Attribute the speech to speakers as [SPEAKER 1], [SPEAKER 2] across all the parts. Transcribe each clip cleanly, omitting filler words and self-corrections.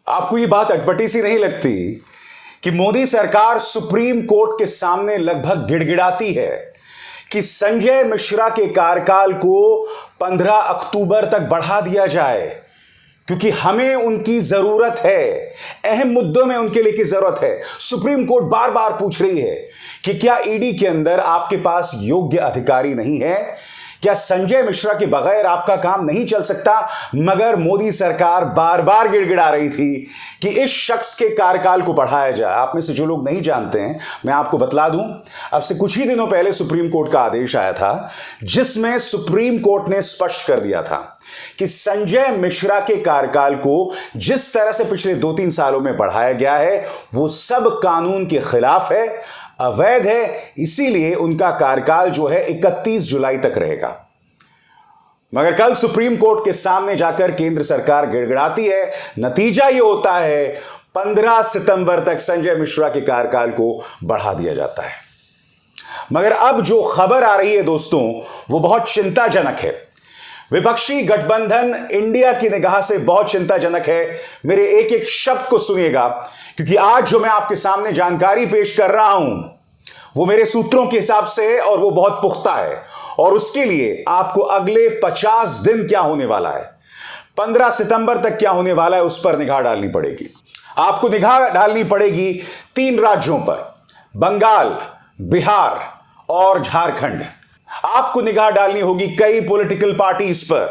[SPEAKER 1] आपको ये बात अटपटी सी नहीं लगती कि मोदी सरकार सुप्रीम कोर्ट के सामने लगभग गिड़गिड़ाती है कि संजय मिश्रा के कार्यकाल को 15 अक्टूबर तक बढ़ा दिया जाए, क्योंकि हमें उनकी जरूरत है, अहम मुद्दों में उनके लिए की जरूरत है। सुप्रीम कोर्ट बार बार पूछ रही है कि क्या ईडी के अंदर आपके पास योग्य अधिकारी नहीं है, क्या संजय मिश्रा के बगैर आपका काम नहीं चल सकता। मगर मोदी सरकार बार बार गिड़गिड़ा रही थी कि इस शख्स के कार्यकाल को बढ़ाया जाए। आप में से जो लोग नहीं जानते हैं, मैं आपको बतला दूं, अब से कुछ ही दिनों पहले सुप्रीम कोर्ट का आदेश आया था जिसमें सुप्रीम कोर्ट ने स्पष्ट कर दिया था कि संजय मिश्रा के कार्यकाल को जिस तरह से पिछले 2-3 सालों में बढ़ाया गया है वो सब कानून के खिलाफ है, अवैध है। इसीलिए उनका कार्यकाल जो है 31 जुलाई तक रहेगा। मगर कल सुप्रीम कोर्ट के सामने जाकर केंद्र सरकार गिड़गिड़ाती है। नतीजा यह होता है 15 सितंबर तक संजय मिश्रा के कार्यकाल को बढ़ा दिया जाता है। मगर अब जो खबर आ रही है दोस्तों, वो बहुत चिंताजनक है। विपक्षी गठबंधन इंडिया की निगाह से बहुत चिंताजनक है। मेरे एक एक शब्द को सुनिएगा, क्योंकि आज जो मैं आपके सामने जानकारी पेश कर रहा हूं वो मेरे सूत्रों के हिसाब से है और वो बहुत पुख्ता है। और उसके लिए आपको अगले 50 दिन क्या होने वाला है, 15 सितंबर तक क्या होने वाला है, उस पर निगाह डालनी पड़ेगी। आपको निगाह डालनी पड़ेगी 3 राज्यों पर, बंगाल, बिहार और झारखंड। आपको निगाह डालनी होगी कई पॉलिटिकल पार्टीज पर,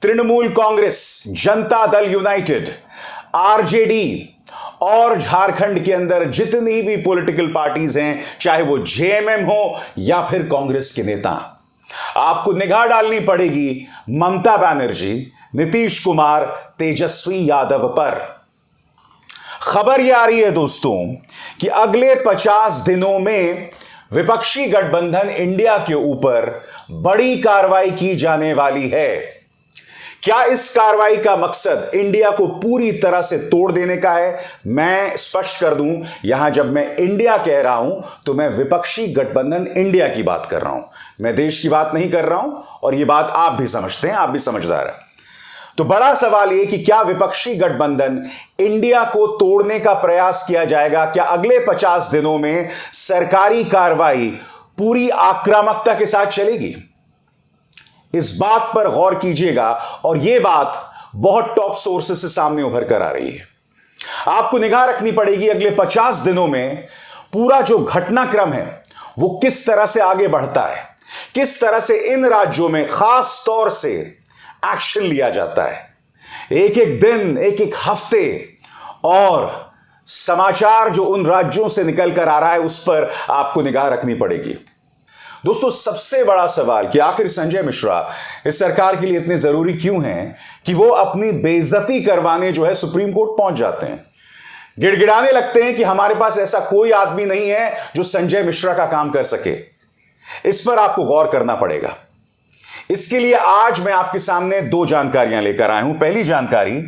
[SPEAKER 1] तृणमूल कांग्रेस, जनता दल यूनाइटेड, आरजेडी और झारखंड के अंदर जितनी भी पॉलिटिकल पार्टीज हैं, चाहे वो जेएमएम हो या फिर कांग्रेस के नेता। आपको निगाह डालनी पड़ेगी ममता बनर्जी, नीतीश कुमार, तेजस्वी यादव पर। खबर यह आ रही है दोस्तों कि अगले 50 दिनों में विपक्षी गठबंधन इंडिया के ऊपर बड़ी कार्रवाई की जाने वाली है। क्या इस कार्रवाई का मकसद इंडिया को पूरी तरह से तोड़ देने का है? मैं स्पष्ट कर दूं, यहां जब मैं इंडिया कह रहा हूं तो मैं विपक्षी गठबंधन इंडिया की बात कर रहा हूं, मैं देश की बात नहीं कर रहा हूं। और यह बात आप भी समझते हैं, आप भी समझदार हैं। तो बड़ा सवाल यह कि क्या विपक्षी गठबंधन इंडिया को तोड़ने का प्रयास किया जाएगा? क्या अगले 50 दिनों में सरकारी कार्रवाई पूरी आक्रामकता के साथ चलेगी? इस बात पर गौर कीजिएगा, और यह बात बहुत टॉप सोर्सेस से सामने उभर कर आ रही है। आपको निगाह रखनी पड़ेगी अगले 50 दिनों में पूरा जो घटनाक्रम है वो किस तरह से आगे बढ़ता है, किस तरह से इन राज्यों में खास तौर से एक्शन लिया जाता है। एक एक दिन, एक एक हफ्ते और समाचार जो उन राज्यों से निकल कर आ रहा है उस पर आपको निगाह रखनी पड़ेगी। दोस्तों, सबसे बड़ा सवाल कि आखिर संजय मिश्रा इस सरकार के लिए इतने जरूरी क्यों हैं कि वो अपनी बेइज्जती करवाने जो है सुप्रीम कोर्ट पहुंच जाते हैं, गिड़गिड़ाने लगते हैं कि हमारे पास ऐसा कोई आदमी नहीं है जो संजय मिश्रा का काम कर सके। इस पर आपको गौर करना पड़ेगा। इसके लिए आज मैं आपके सामने 2 जानकारियां लेकर आया हूं। पहली जानकारी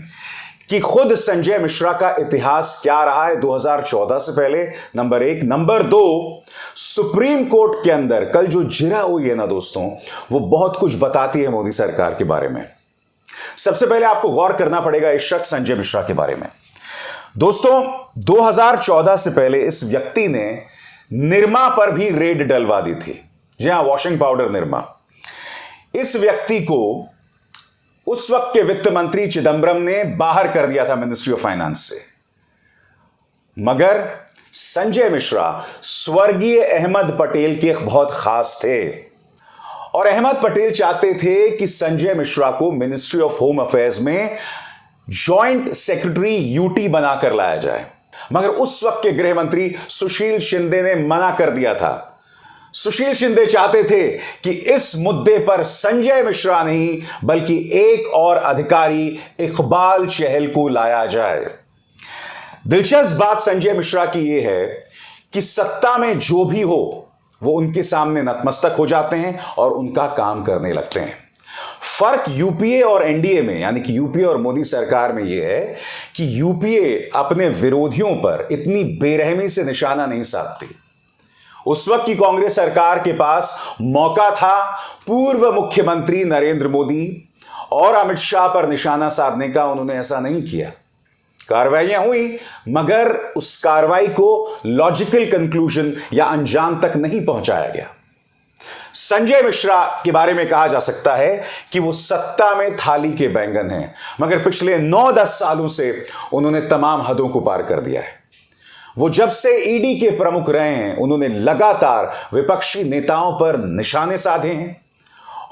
[SPEAKER 1] कि खुद संजय मिश्रा का इतिहास क्या रहा है 2014 से पहले, नंबर 1। नंबर 2, सुप्रीम कोर्ट के अंदर कल जो जिरा हुई है ना दोस्तों, वो बहुत कुछ बताती है मोदी सरकार के बारे में। सबसे पहले आपको गौर करना पड़ेगा इस शख्स संजय मिश्रा के बारे में। दोस्तों, 2014 से पहले इस व्यक्ति ने निरमा पर भी रेड डलवा दी थी। जी हां, वॉशिंग पाउडर निरमा। इस व्यक्ति को उस वक्त के वित्त मंत्री चिदंबरम ने बाहर कर दिया था मिनिस्ट्री ऑफ फाइनेंस से। मगर संजय मिश्रा स्वर्गीय अहमद पटेल के बहुत खास थे और अहमद पटेल चाहते थे कि संजय मिश्रा को मिनिस्ट्री ऑफ होम अफेयर्स में जॉइंट सेक्रेटरी यूटी बनाकर लाया जाए। मगर उस वक्त के गृह मंत्री सुशील शिंदे ने मना कर दिया था। सुशील शिंदे चाहते थे कि इस मुद्दे पर संजय मिश्रा नहीं बल्कि एक और अधिकारी इकबाल चहल को लाया जाए। दिलचस्प बात संजय मिश्रा की यह है कि सत्ता में जो भी हो वो उनके सामने नतमस्तक हो जाते हैं और उनका काम करने लगते हैं। फर्क यूपीए और एनडीए में, यानी कि यूपीए और मोदी सरकार में यह है कि यूपीए अपने विरोधियों पर इतनी बेरहमी से निशाना नहीं साधती। उस वक्त की कांग्रेस सरकार के पास मौका था पूर्व मुख्यमंत्री नरेंद्र मोदी और अमित शाह पर निशाना साधने का, उन्होंने ऐसा नहीं किया। कार्रवाइयां हुई, मगर उस कार्रवाई को लॉजिकल कंक्लूजन या अंजाम तक नहीं पहुंचाया गया। संजय मिश्रा के बारे में कहा जा सकता है कि वो सत्ता में थाली के बैंगन हैं, मगर पिछले 9-10 सालों से उन्होंने तमाम हदों को पार कर दिया है। वो जब से ईडी के प्रमुख रहे हैं, उन्होंने लगातार विपक्षी नेताओं पर निशाने साधे हैं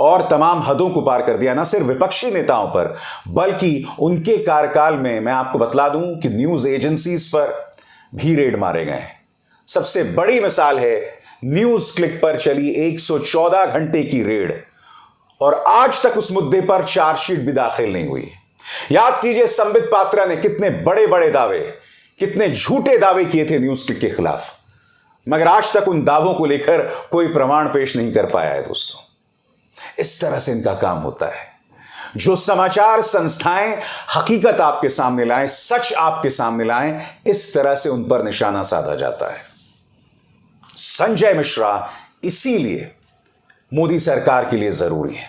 [SPEAKER 1] और तमाम हदों को पार कर दिया। ना सिर्फ विपक्षी नेताओं पर, बल्कि उनके कार्यकाल में मैं आपको बतला दूं कि न्यूज एजेंसीज पर भी रेड मारे गए हैं। सबसे बड़ी मिसाल है न्यूज क्लिक पर चली 114 घंटे की रेड, और आज तक उस मुद्दे पर चार्जशीट भी दाखिल नहीं हुई। याद कीजिए संबित पात्रा ने कितने बड़े बड़े दावे, कितने झूठे दावे किए थे न्यूज क्लिक के खिलाफ, मगर आज तक उन दावों को लेकर कोई प्रमाण पेश नहीं कर पाया है। दोस्तों, इस तरह से इनका काम होता है। जो समाचार संस्थाएं हकीकत आपके सामने लाएं, सच आपके सामने लाएं, इस तरह से उन पर निशाना साधा जाता है। संजय मिश्रा इसीलिए मोदी सरकार के लिए जरूरी है,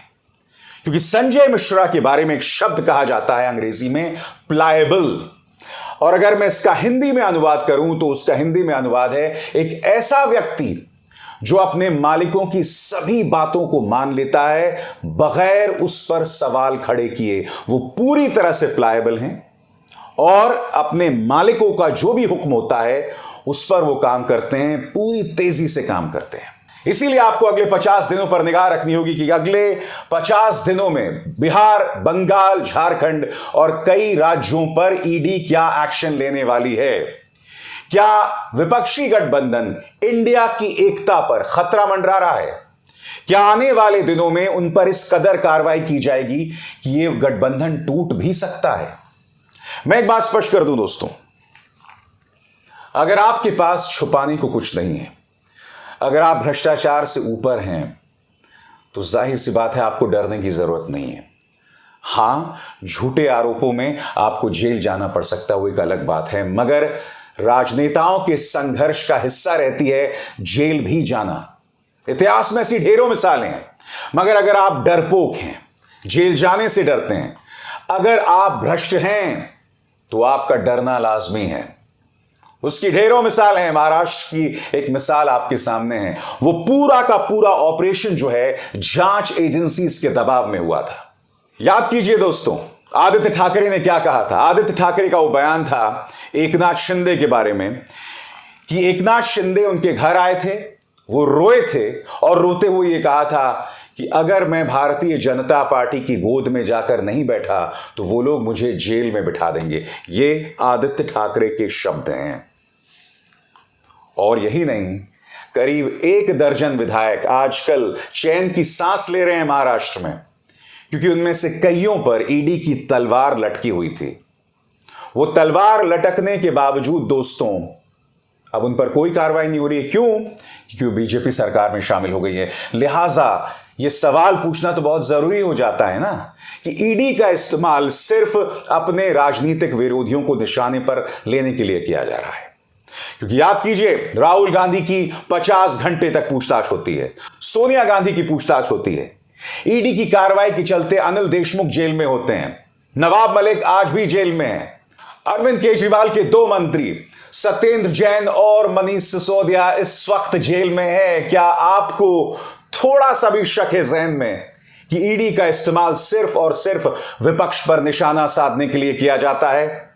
[SPEAKER 1] क्योंकि संजय मिश्रा के बारे में एक शब्द कहा जाता है अंग्रेजी में प्लायबल, और अगर मैं इसका हिंदी में अनुवाद करूं तो उसका हिंदी में अनुवाद है एक ऐसा व्यक्ति जो अपने मालिकों की सभी बातों को मान लेता है बगैर उस पर सवाल खड़े किए। वो पूरी तरह से प्लायबल हैं और अपने मालिकों का जो भी हुक्म होता है उस पर वो काम करते हैं, पूरी तेजी से काम करते हैं। इसीलिए आपको अगले 50 दिनों पर निगाह रखनी होगी कि अगले 50 दिनों में बिहार, बंगाल, झारखंड और कई राज्यों पर ईडी क्या एक्शन लेने वाली है। क्या विपक्षी गठबंधन इंडिया की एकता पर खतरा मंडरा रहा है? क्या आने वाले दिनों में उन पर इस कदर कार्रवाई की जाएगी कि यह गठबंधन टूट भी सकता है? मैं एक बात स्पष्ट कर दूं दोस्तों, अगर आपके पास छुपाने को कुछ नहीं है, अगर आप भ्रष्टाचार से ऊपर हैं, तो जाहिर सी बात है आपको डरने की जरूरत नहीं है। हां, झूठे आरोपों में आपको जेल जाना पड़ सकता है, वो एक अलग बात है, मगर राजनेताओं के संघर्ष का हिस्सा रहती है जेल भी जाना। इतिहास में ऐसी ढेरों मिसालें हैं, मगर अगर आप डरपोक हैं, जेल जाने से डरते हैं, अगर आप भ्रष्ट हैं, तो आपका डरना लाजमी है। उसकी ढेरों मिसाल है। महाराष्ट्र की एक मिसाल आपके सामने है। वो पूरा का पूरा ऑपरेशन जो है जांच एजेंसीज के दबाव में हुआ था। याद कीजिए दोस्तों, आदित्य ठाकरे ने क्या कहा था। आदित्य ठाकरे का वो बयान था एकनाथ शिंदे के बारे में कि एकनाथ शिंदे उनके घर आए थे, वो रोए थे और रोते हुए ये कहा था कि अगर मैं भारतीय जनता पार्टी की गोद में जाकर नहीं बैठा तो वो लोग मुझे जेल में बिठा देंगे। ये आदित्य ठाकरे के शब्द हैं। और यही नहीं, करीब 1 दर्जन विधायक आजकल चैन की सांस ले रहे हैं महाराष्ट्र में, क्योंकि उनमें से कईयों पर ईडी की तलवार लटकी हुई थी। वो तलवार लटकने के बावजूद दोस्तों अब उन पर कोई कार्रवाई नहीं हो रही है। क्यों? क्योंकि बीजेपी सरकार में शामिल हो गई है। लिहाजा ये सवाल पूछना तो बहुत जरूरी हो जाता है ना कि ईडी का इस्तेमाल सिर्फ अपने राजनीतिक विरोधियों को निशाने पर लेने के लिए किया जा रहा है। क्योंकि याद कीजिए, राहुल गांधी की 50 घंटे तक पूछताछ होती है, सोनिया गांधी की पूछताछ होती है, ईडी की कार्रवाई के चलते अनिल देशमुख जेल में होते हैं, नवाब मलिक आज भी जेल में है, अरविंद केजरीवाल के 2 मंत्री सत्येंद्र जैन और मनीष सिसोदिया इस वक्त जेल में है। क्या आपको थोड़ा सा भी शक है ज़हन में कि ईडी का इस्तेमाल सिर्फ और सिर्फ विपक्ष पर निशाना साधने के लिए किया जाता है?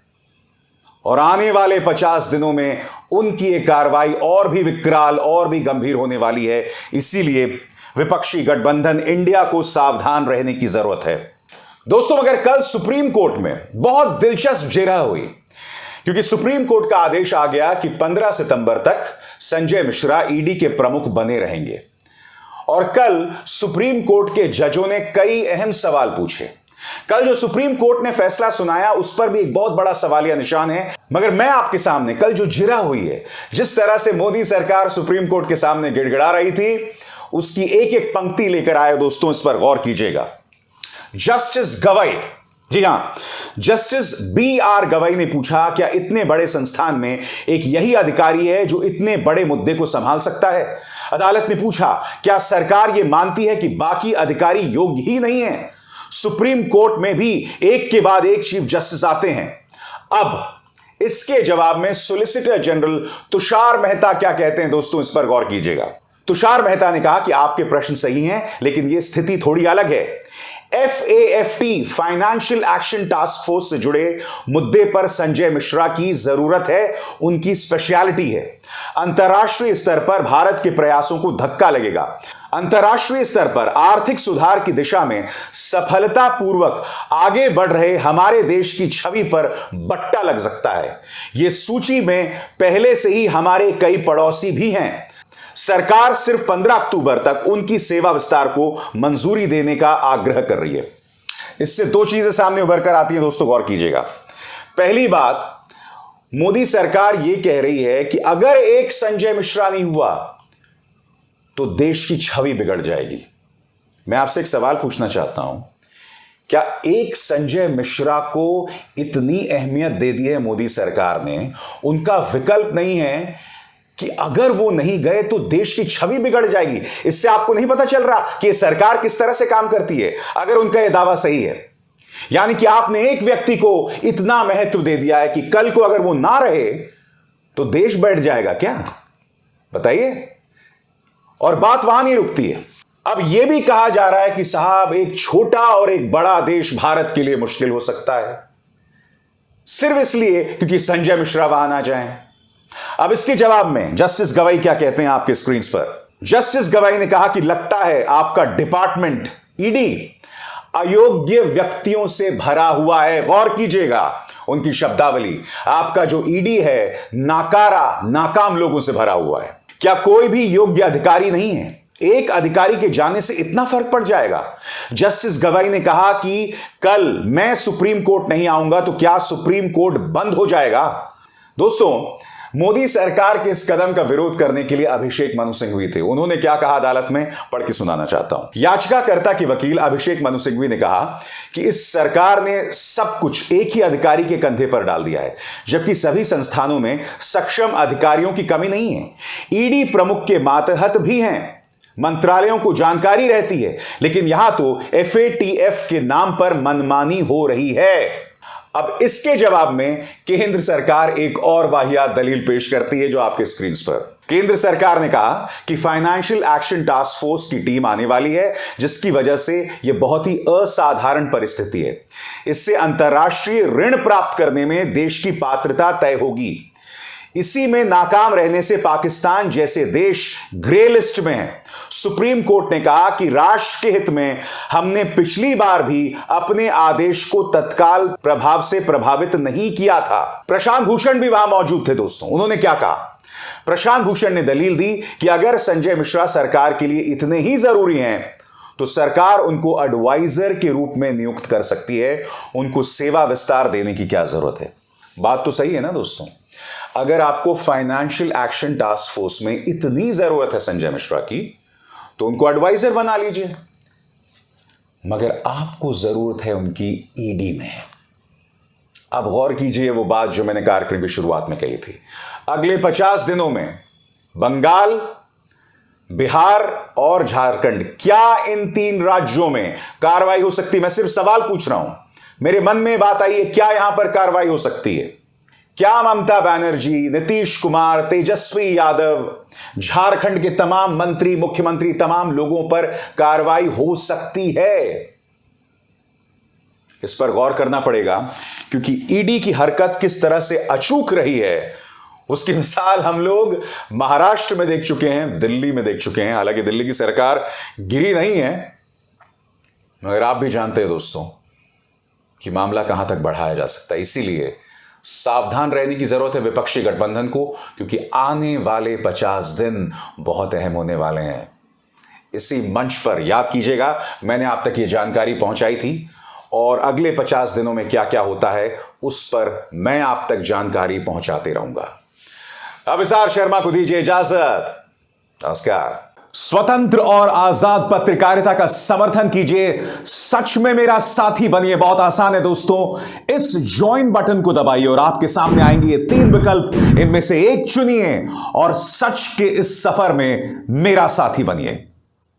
[SPEAKER 1] और आने वाले 50 दिनों में उनकी ये कार्रवाई और भी विकराल और भी गंभीर होने वाली है। इसीलिए विपक्षी गठबंधन इंडिया को सावधान रहने की जरूरत है। दोस्तों, मगर कल सुप्रीम कोर्ट में बहुत दिलचस्प जिरह हुई, क्योंकि सुप्रीम कोर्ट का आदेश आ गया कि 15 सितंबर तक संजय मिश्रा ईडी के प्रमुख बने रहेंगे। और कल सुप्रीम कोर्ट के जजों ने कई अहम सवाल पूछे। कल जो सुप्रीम कोर्ट ने फैसला सुनाया उस पर भी एक बहुत बड़ा सवालिया निशान है। मगर मैं आपके सामने कल जो जिरह हुई है, जिस तरह से मोदी सरकार सुप्रीम कोर्ट के सामने गिड़गिड़ा रही थी, उसकी एक एक पंक्ति लेकर आए दोस्तों, इस पर गौर कीजिएगा। जस्टिस गवई, जी हां, जस्टिस BR गवई ने पूछा, क्या इतने बड़े संस्थान में एक यही अधिकारी है जो इतने बड़े मुद्दे को संभाल सकता है? अदालत ने पूछा, क्या सरकार यह मानती है कि बाकी अधिकारी योग्य ही नहीं है? सुप्रीम कोर्ट में भी एक के बाद एक चीफ जस्टिस आते हैं। अब इसके जवाब में सॉलिसिटर जनरल तुषार मेहता क्या कहते हैं दोस्तों, इस पर गौर कीजिएगा। तुषार मेहता ने कहा कि आपके प्रश्न सही हैं, लेकिन यह स्थिति थोड़ी अलग है। FAFT financial action task force से जुड़े मुद्दे पर संजय मिश्रा की जरूरत है, उनकी स्पेशलिटी है। अंतर्राष्ट्रीय स्तर पर भारत के प्रयासों को धक्का लगेगा। अंतर्राष्ट्रीय स्तर पर आर्थिक सुधार की दिशा में सफलतापूर्वक आगे बढ़ रहे हमारे देश की छवि पर बट्टा लग सकता है। यह सूची में पहले से ही हमारे कई पड़ोसी भी हैं। सरकार सिर्फ 15 अक्टूबर तक उनकी सेवा विस्तार को मंजूरी देने का आग्रह कर रही है। इससे दो चीजें सामने उभर कर आती हैं दोस्तों, गौर कीजिएगा। पहली बात, मोदी सरकार यह कह रही है कि अगर एक संजय मिश्रा नहीं हुआ तो देश की छवि बिगड़ जाएगी। मैं आपसे एक सवाल पूछना चाहता हूं, क्या एक संजय मिश्रा को इतनी अहमियत दे दी है मोदी सरकार ने, उनका विकल्प नहीं है कि अगर वो नहीं गए तो देश की छवि बिगड़ जाएगी? इससे आपको नहीं पता चल रहा कि सरकार किस तरह से काम करती है, अगर उनका यह दावा सही है। यानी कि आपने एक व्यक्ति को इतना महत्व दे दिया है कि कल को अगर वो ना रहे तो देश बैठ जाएगा क्या? बताइए। और बात वहां नहीं रुकती है। अब यह भी कहा जा रहा है कि साहब, एक छोटा और एक बड़ा देश भारत के लिए मुश्किल हो सकता है, सिर्फ इसलिए क्योंकि संजय मिश्रा वहां ना जाएं। अब इसके जवाब में जस्टिस गवाई क्या कहते हैं आपके स्क्रीन पर। जस्टिस गवाई ने कहा कि लगता है आपका डिपार्टमेंट ईडी अयोग्य व्यक्तियों से भरा हुआ है। गौर कीजिएगा उनकी शब्दावली। आपका जो ईडी है नाकाम लोगों से भरा हुआ है। क्या कोई भी योग्य अधिकारी नहीं है? एक अधिकारी के जाने से इतना फर्क पड़ जाएगा? जस्टिस गवाई ने कहा कि कल मैं सुप्रीम कोर्ट नहीं आऊंगा तो क्या सुप्रीम कोर्ट बंद हो जाएगा? दोस्तों, मोदी सरकार के इस कदम का विरोध करने के लिए अभिषेक मनु सिंघवी थे। उन्होंने क्या कहा अदालत में, पढ़ के सुनाना चाहता हूं। याचिकाकर्ता के वकील अभिषेक मनु सिंघवी ने कहा कि इस सरकार ने सब कुछ एक ही अधिकारी के कंधे पर डाल दिया है, जबकि सभी संस्थानों में सक्षम अधिकारियों की कमी नहीं है। ईडी प्रमुख के मातहत भी हैं, मंत्रालयों को जानकारी रहती है, लेकिन यहां तो FATF के नाम पर मनमानी हो रही है। अब इसके जवाब में केंद्र सरकार एक और वाहियात दलील पेश करती है, जो आपके स्क्रीन पर। केंद्र सरकार ने कहा कि फाइनेंशियल एक्शन टास्क फोर्स की टीम आने वाली है, जिसकी वजह से यह बहुत ही असाधारण परिस्थिति है। इससे अंतर्राष्ट्रीय ऋण प्राप्त करने में देश की पात्रता तय होगी। इसी में नाकाम रहने से पाकिस्तान जैसे देश ग्रे लिस्ट में है। सुप्रीम कोर्ट ने कहा कि राष्ट्र के हित में हमने पिछली बार भी अपने आदेश को तत्काल प्रभाव से प्रभावित नहीं किया था। प्रशांत भूषण भी वहां मौजूद थे दोस्तों। उन्होंने क्या कहा? प्रशांत भूषण ने दलील दी कि अगर संजय मिश्रा सरकार के लिए इतने ही जरूरी हैं तो सरकार उनको एडवाइजर के रूप में नियुक्त कर सकती है। उनको सेवा विस्तार देने की क्या जरूरत है? बात तो सही है ना दोस्तों। अगर आपको फाइनेंशियल एक्शन टास्क फोर्स में इतनी जरूरत है संजय मिश्रा की, तो उनको एडवाइजर बना लीजिए। मगर आपको जरूरत है उनकी ईडी में। अब गौर कीजिए वो बात जो मैंने कार्यक्रम की शुरुआत में कही थी। अगले 50 दिनों में बंगाल, बिहार और झारखंड, क्या इन 3 राज्यों में कार्रवाई हो सकती है? मैं सिर्फ सवाल पूछ रहा हूं, मेरे मन में बात आई है, क्या यहां पर कार्रवाई हो सकती है? क्या ममता बनर्जी, नीतीश कुमार, तेजस्वी यादव, झारखंड के तमाम मंत्री, मुख्यमंत्री, तमाम लोगों पर कार्रवाई हो सकती है? इस पर गौर करना पड़ेगा, क्योंकि ईडी की हरकत किस तरह से अचूक रही है उसकी मिसाल हम लोग महाराष्ट्र में देख चुके हैं, दिल्ली में देख चुके हैं। हालांकि दिल्ली की सरकार गिरी नहीं है, मगर आप भी जानते हैं दोस्तों कि मामला कहां तक बढ़ाया जा सकता है। इसीलिए सावधान रहने की जरूरत है विपक्षी गठबंधन को, क्योंकि आने वाले 50 दिन बहुत अहम होने वाले हैं। इसी मंच पर याद कीजिएगा, मैंने आप तक ये जानकारी पहुंचाई थी, और अगले 50 दिनों में क्या क्या होता है उस पर मैं आप तक जानकारी पहुंचाते रहूंगा। अभिसार शर्मा को दीजिए इजाजत। नमस्कार। स्वतंत्र और आजाद पत्रकारिता का समर्थन कीजिए, सच में मेरा साथी बनिए। बहुत आसान है दोस्तों, इस ज्वाइन बटन को दबाइए और आपके सामने आएंगे ये 3 विकल्प। इनमें से एक चुनिए और सच के इस सफर में मेरा साथी बनिए।